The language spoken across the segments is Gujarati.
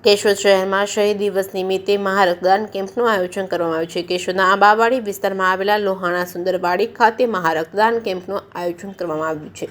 કેશોદ શહેરમાં શહીદ દિવસ નિમિત્તે મહારક્તદાન કેમ્પનું આયોજન કરવામાં આવ્યું છે। કેશોદના આંબાવાડી વિસ્તારમાં આવેલા લોહાણા સુંદરવાડી ખાતે મહારક્તદાન કેમ્પનું આયોજન કરવામાં આવ્યું છે।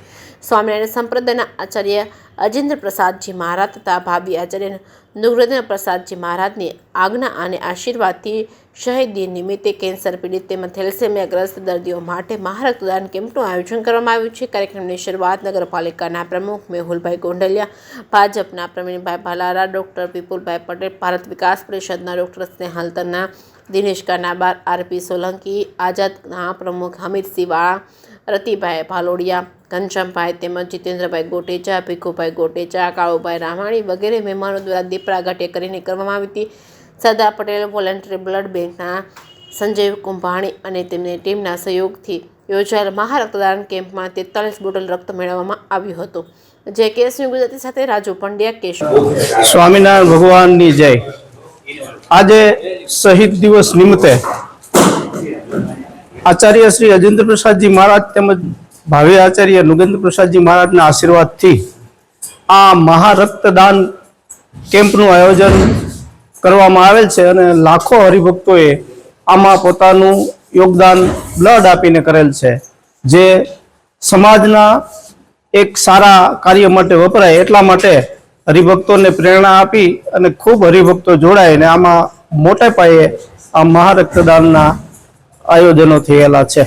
સ્વામિનારાયણ સંપ્રદાયના આચાર્ય અજેન્દ્ર પ્રસાદજી મહારાજ તથા ભાભી આચાર્ય નુગ્રધન પ્રસાદજી મહારાજની આજ્ઞા અને આશીર્વાદથી શહીદ દિન નિમિત્તે કેન્સર પીડિત તેમજ થેલેસેમિયાગ્રસ્ત દર્દીઓ માટે મહારક્તદાન કેમ્પનું આયોજન કરવામાં આવ્યું છે। કાર્યક્રમની શરૂઆત નગરપાલિકાના પ્રમુખ મેહુલભાઈ ગોંડલિયા, ભાજપના પ્રવીણભાઈ ભાલારા, ડોક્ટર વિપુલભાઈ પટેલ, ભારત વિકાસ પરિષદના ડોક્ટર સ્નેહાલતરના દિનેશ કાનાબાર, આરપી સોલંકી, આઝાદના પ્રમુખ હમીદસિંહ વાળા, રતિભાઈ ભાલોડિયા, ઘનશ્યામભાઈ તેમજ જીતેન્દ્રભાઈ ગોટેચા, ભીખુભાઈ ગોટેચા, કાળુભાઈ રામાણી વગેરે મહેમાનો દ્વારા દીપ પ્રાગટ્ય કરીને કરવામાં આવી હતી। સરદાર પટેલ વોલેન્ટરી બ્લડ બેંકના સંજય કુંભાણી અને તેમની ટીમના સહયોગથી યોજાયેલ મહારક્તદાન કેમ્પમાં 43 બોટલ રક્ત મેળવવામાં આવ્યું હતું। જે કેસની ગુજરાતી સાથે રાજુ પંડ્યા, કેશોદ। સ્વામિનારાયણ ભગવાનની જય। આજે શહીદ દિવસ નિમિત્તે આચાર્ય શ્રી અજેન્દ્ર પ્રસાદજી મહારાજ તેમજ ભાવિ આચાર્ય નુગેન્દ્ર પ્રસાદજી મહારાજના આશીર્વાદથી આ મહારક્તદાન કેમ્પનું આયોજન કરવામાં આવેલ છે અને લાખો હરિભક્તોએ આમાં પોતાનું યોગદાન બ્લડ આપીને કરેલ છે, જે સમાજના એક સારા કાર્ય માટે વપરાય એટલા માટે હરિભક્તોને પ્રેરણા આપી અને ખૂબ હરિભક્તો જોડાય અને આમાં મોટા પાયે આ મહારક્તદાનના આયોજનો થયેલા છે।